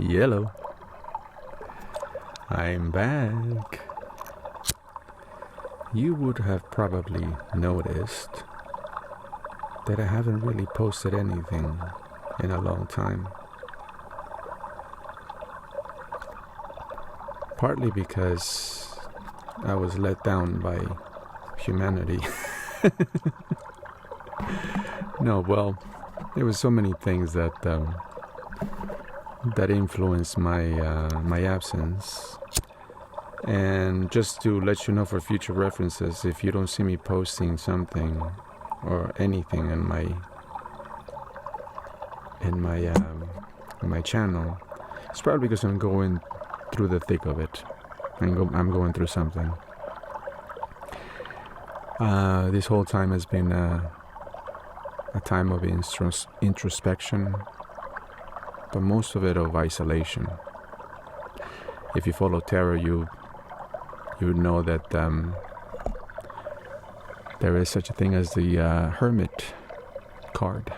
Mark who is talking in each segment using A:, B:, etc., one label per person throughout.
A: Yellow. I'm back. You would have probably noticed that I haven't really posted anything in a long time. Partly because I was let down by humanity. No, well, there were so many things that influenced my absence. And just to let you know for future references, if you don't see me posting something or anything in my channel, it's probably because I'm going through the thick of it. I'm going through something. This whole time has been a time of introspection, but most of it of isolation. If you follow tarot, you would know that there is such a thing as the Hermit card.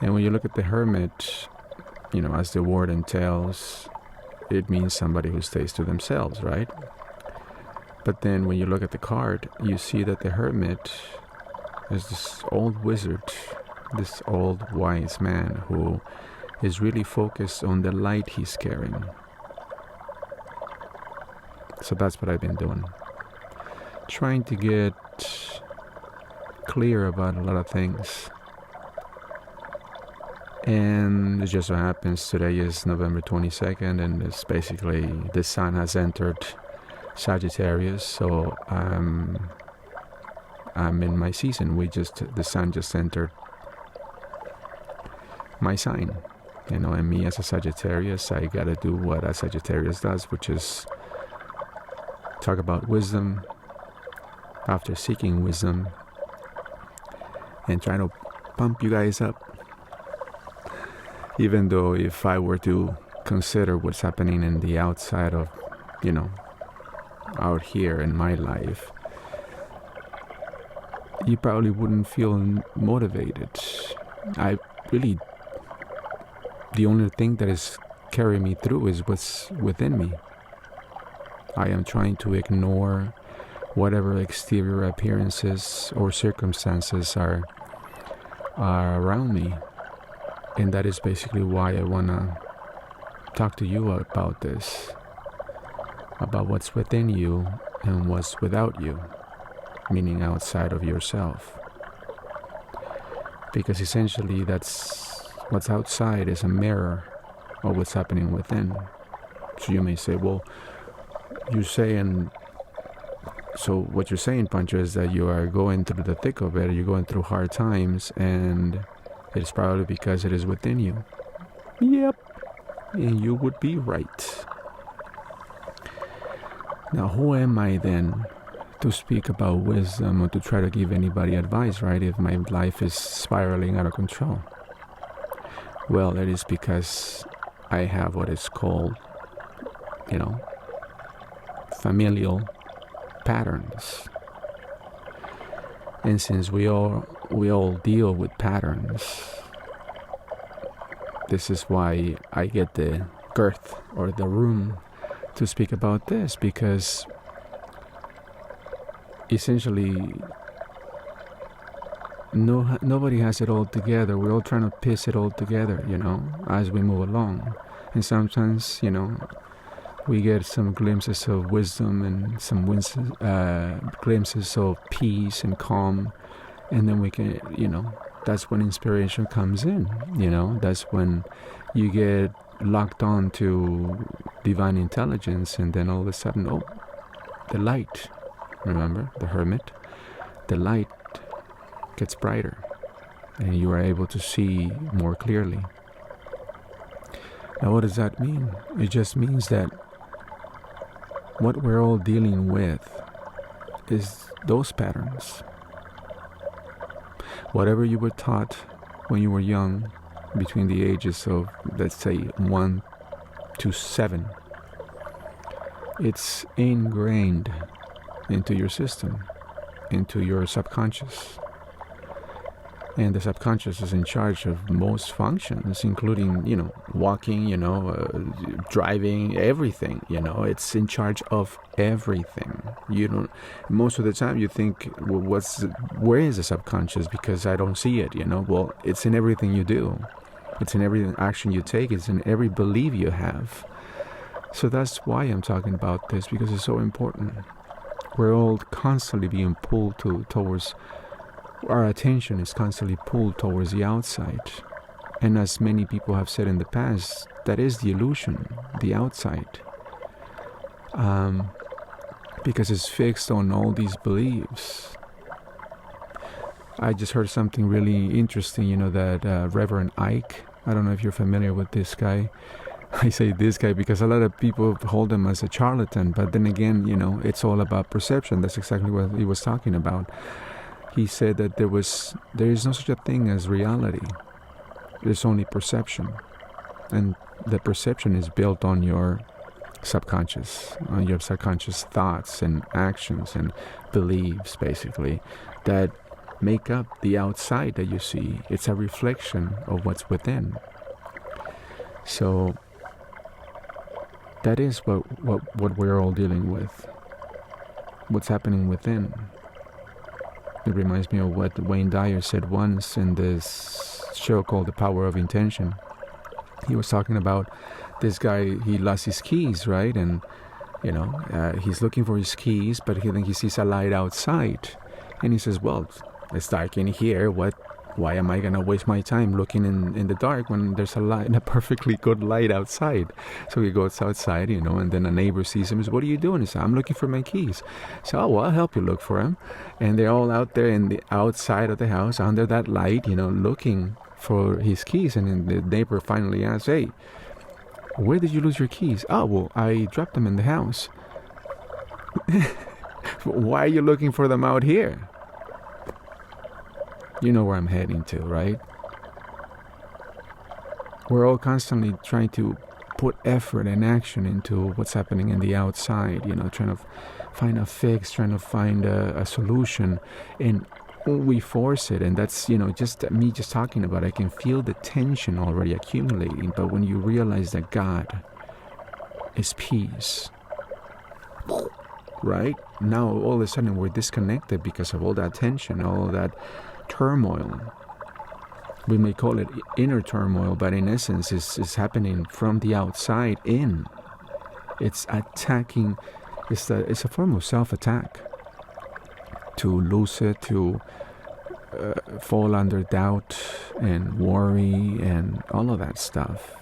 A: And when you look at the Hermit, as the word entails, it means somebody who stays to themselves, right? But then when you look at the card, you see that the Hermit is this old wizard, this old wise man who is really focused on the light he's carrying. So that's what I've been doing. Trying to get clear about a lot of things. And it just so happens today is November 22nd, and it's basically the sun has entered Sagittarius, so I'm in my season. The sun just entered my sign. And me as a Sagittarius, I gotta do what a Sagittarius does, which is talk about wisdom after seeking wisdom and trying to pump you guys up. Even though if I were to consider what's happening in the outside of, out here in my life, you probably wouldn't feel motivated. The only thing that is carrying me through is what's within me. I am trying to ignore whatever exterior appearances or circumstances are around me. And that is basically why I want to talk to you about this, about what's within you and what's without you, meaning outside of yourself. Because essentially that's what's outside is a mirror of what's happening within. So you may say, well, so what you're saying, Pancho, is that you are going through the thick of it, you're going through hard times, and it's probably because it is within you. Yep. And you would be right. Now, who am I then to speak about wisdom or to try to give anybody advice, right, if my life is spiraling out of control? Well, it is because I have what is called, familial patterns. And since we all deal with patterns, this is why I get the girth or the room to speak about this, because essentially nobody has it all together. We're all trying to piece it all together, as we move along. And sometimes, we get some glimpses of wisdom and some glimpses of peace and calm. And then we can, that's when inspiration comes in, that's when you get locked on to divine intelligence, and then all of a sudden, the light, remember, the Hermit, the light gets brighter, and you are able to see more clearly. Now, what does that mean? It just means that what we're all dealing with is those patterns. Whatever you were taught when you were young, between the ages of, let's say, 1 to 7, it's ingrained into your system, into your subconscious. And the subconscious is in charge of most functions, including, walking, driving, everything. It's in charge of everything. You don't. Most of the time, you think, well, where is the subconscious? Because I don't see it. Well, it's in everything you do. It's in every action you take. It's in every belief you have. So that's why I'm talking about this, because it's so important. We're all constantly being pulled towards. Our attention is constantly pulled towards the outside. And as many people have said in the past, that is the illusion, the outside. Because it's fixed on all these beliefs. I just heard something really interesting, that Reverend Ike, I don't know if you're familiar with this guy. I say this guy because a lot of people hold him as a charlatan, but then again, it's all about perception. That's exactly what he was talking about. He said that there is no such a thing as reality. There's only perception. And the perception is built on your subconscious thoughts and actions and beliefs, basically, that make up the outside that you see. It's a reflection of what's within. So that is what we're all dealing with. What's happening within. It reminds me of what Wayne Dyer said once in this show called The Power of Intention. He was talking about this guy, he lost his keys, right? And, he's looking for his keys, but then he sees a light outside. And he says, well, it's dark in here. Why am I going to waste my time looking in the dark when there's a perfectly good light outside? So he goes outside, and then a neighbor sees him and says, what are you doing? He says, I'm looking for my keys. So, well, I'll help you look for them. And they're all out there in the outside of the house under that light, looking for his keys. And then the neighbor finally asks, hey, where did you lose your keys? Oh, well, I dropped them in the house. Why are you looking for them out here? You know where I'm heading to, right? We're all constantly trying to put effort and action into what's happening in the outside, trying to find a fix, trying to find a solution. And we force it, and that's, just me just talking about it, I can feel the tension already accumulating. But when you realize that God is peace, right? Now all of a sudden we're disconnected because of all that tension, all that turmoil. We may call it inner turmoil, but in essence it's happening from the outside in. It's attacking. It's a form of self-attack. To lose it, to fall under doubt and worry and all of that stuff.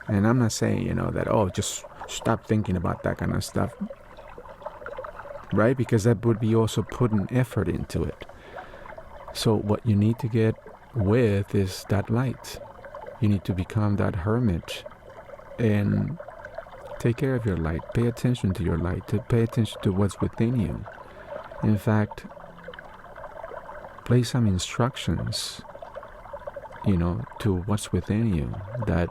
A: And I'm not saying, that, just stop thinking about that kind of stuff. Right? Because that would be also putting effort into it. So what you need to get with is that light. You need to become that hermit and take care of your light. Pay attention to your light. To pay attention to what's within you. In fact, play some instructions, to what's within you, that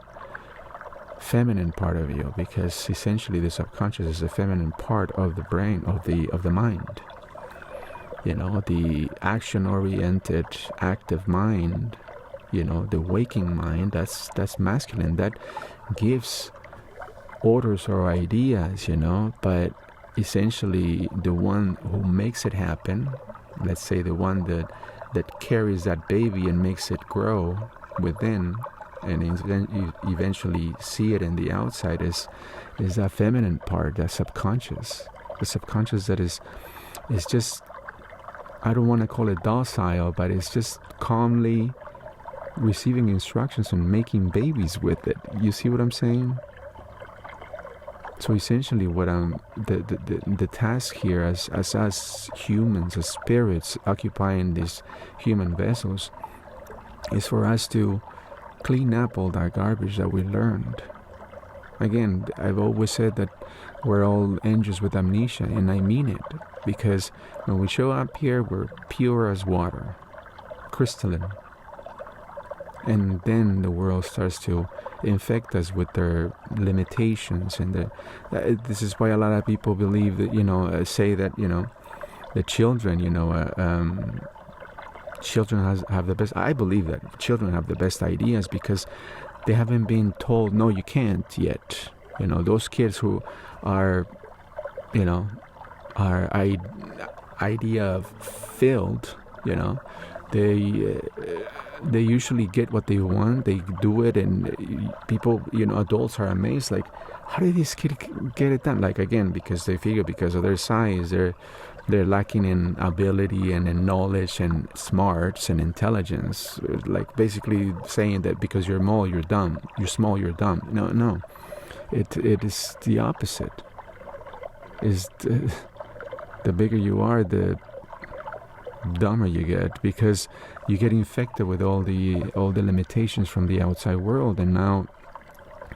A: feminine part of you, because essentially the subconscious is a feminine part of the brain, of the mind. The action-oriented, active mind, the waking mind, that's masculine. That gives orders or ideas, but essentially the one who makes it happen, let's say the one that carries that baby and makes it grow within and eventually see it in the outside is that feminine part, that subconscious. The subconscious that is just, I don't want to call it docile, but it's just calmly receiving instructions and making babies with it. You see what I'm saying? So essentially what the task here as us humans, as spirits occupying these human vessels, is for us to clean up all that garbage that we learned. Again, I've always said that we're all angels with amnesia, and I mean it, because when we show up here, we're pure as water, crystalline. And then the world starts to infect us with their limitations, and this is why a lot of people believe that, say that, the children, children have the best. I believe that children have the best ideas because they haven't been told, no, you can't yet. Those kids who are, are idea filled, they usually get what they want. They do it, and people, adults are amazed. Like, how did this kid get it done? Like, again, because they figure because of their size, they're lacking in ability and in knowledge and smarts and intelligence. Like, basically saying that because you're small, you're dumb. You're small, you're dumb. No. It is the opposite. Is the bigger you are, the dumber you get, because you get infected with all the limitations from the outside world, and now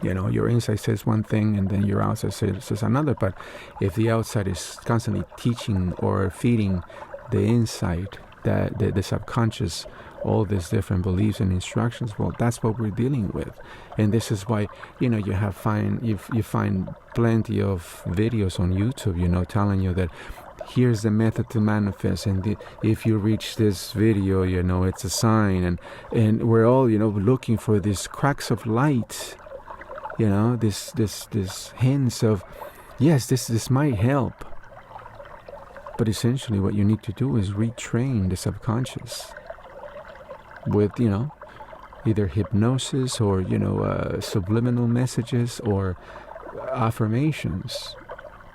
A: your inside says one thing and then your outside says another. But if the outside is constantly teaching or feeding the inside, that the subconscious, all these different beliefs and instructions, well, that's what we're dealing with. And this is why you find plenty of videos on YouTube, telling you that here's the method to manifest, and if you reach this video, it's a sign, and we're all looking for these cracks of light, this hints of, yes, this might help. But essentially what you need to do is retrain the subconscious with either hypnosis or subliminal messages or affirmations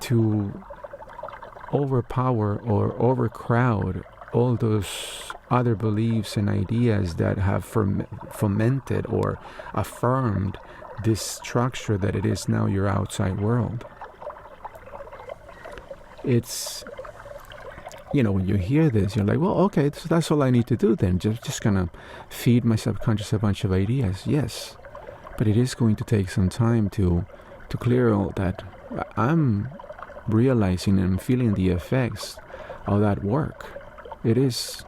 A: to overpower or overcrowd all those other beliefs and ideas that have fomented or affirmed this structure that it is now your outside world. It's, when you hear this, you're like, well, okay, so that's all I need to do then. Just gonna feed my subconscious a bunch of ideas. Yes, but it is going to take some time to clear all that. I'm realizing and feeling the effects of that work. It is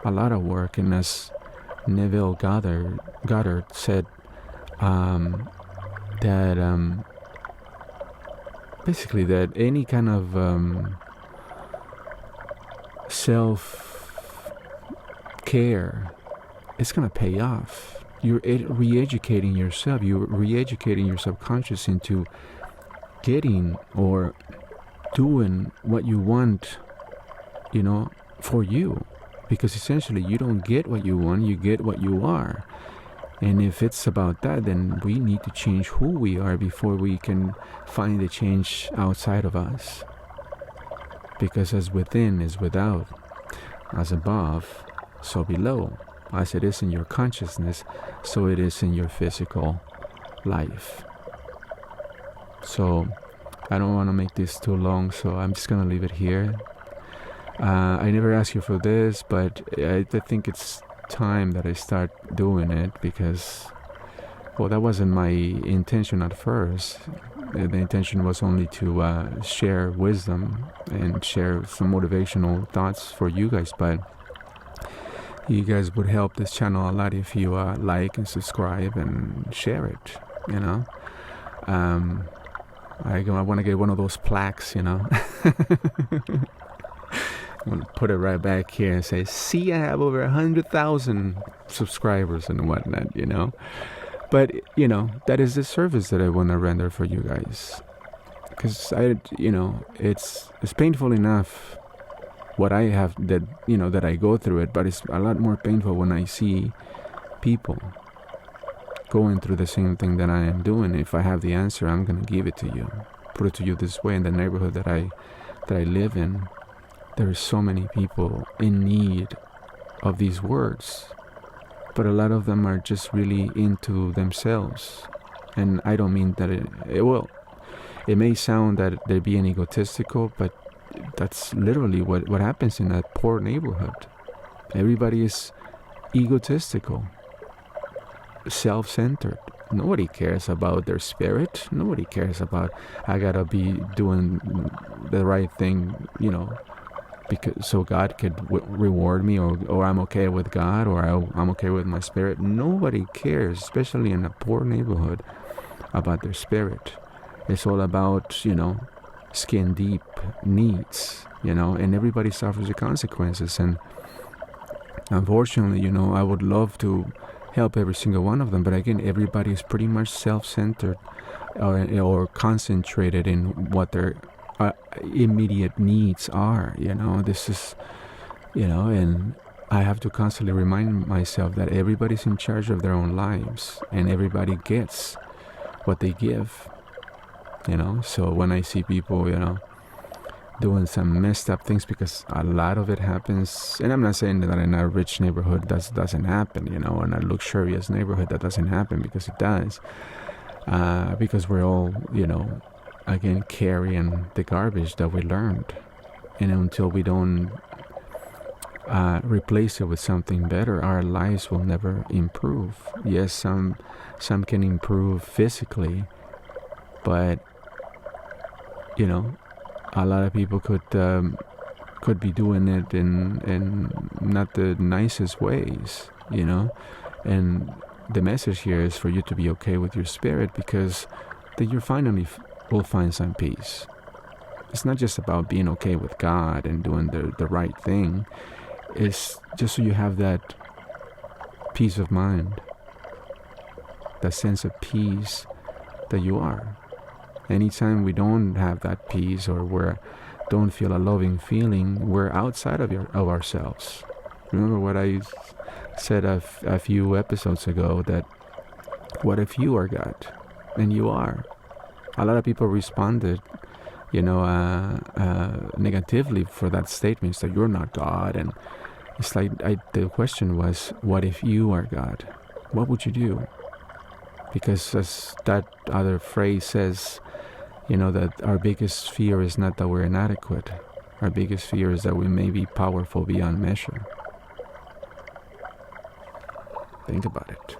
A: a lot of work, and as Neville Goddard said, that basically that any kind of self-care is going to pay off. You're re-educating yourself. You're re-educating your subconscious into getting or doing what you want, for you. Because essentially you don't get what you want, you get what you are. And if it's about that, then we need to change who we are before we can find the change outside of us. Because as within is without, as above, so below. As it is in your consciousness, so it is in your physical life. So I don't want to make this too long, so I'm just going to leave it here. I never asked you for this, but I think it's time that I start doing it because, well, that wasn't my intention at first. The intention was only to share wisdom and share some motivational thoughts for you guys, but you guys would help this channel a lot if you like and subscribe and share it, I want to get one of those plaques, I'm going to put it right back here and say, see, I have over 100,000 subscribers and whatnot, But, that is the service that I want to render for you guys. Because, it's painful enough what I have that, that I go through it, but it's a lot more painful when I see people going through the same thing that I am doing. If I have the answer, I'm going to give it to you. Put it to you this way in the neighborhood that I live in. There are so many people in need of these words, but a lot of them are just really into themselves. And I don't mean that it may sound that they're being egotistical, but that's literally what happens in a poor neighborhood. Everybody is egotistical, self-centered. Nobody cares about their spirit. Nobody cares about, I gotta be doing the right thing, because so God could reward me, or I'm okay with God, or I'm okay with my spirit. Nobody cares, especially in a poor neighborhood, about their spirit. It's all about, skin deep needs, and everybody suffers the consequences. And Unfortunately, I would love to help every single one of them, but again, everybody is pretty much self-centered, or concentrated in what their immediate needs are. This is, and I have to constantly remind myself that everybody's in charge of their own lives, and everybody gets what they give. So when I see people, doing some messed up things, because a lot of it happens, and I'm not saying that in a rich neighborhood that doesn't happen, in a luxurious neighborhood that doesn't happen, because it does, because we're all, again, carrying the garbage that we learned, and until we don't replace it with something better, our lives will never improve. Yes, some can improve physically, but a lot of people could be doing it in not the nicest ways, and the message here is for you to be okay with your spirit, because then you finally will find some peace. It's not just about being okay with God and doing the right thing. It's just so you have that peace of mind, that sense of peace that you are. Anytime we don't have that peace, or we don't feel a loving feeling, we're outside of ourselves. Remember what I said a few episodes ago, that what if you are God? And you are. A lot of people responded, negatively for that statement, that you're not God. And it's like, the question was, what if you are God? What would you do? Because as that other phrase says, that our biggest fear is not that we're inadequate. Our biggest fear is that we may be powerful beyond measure. Think about it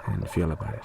A: and feel about it.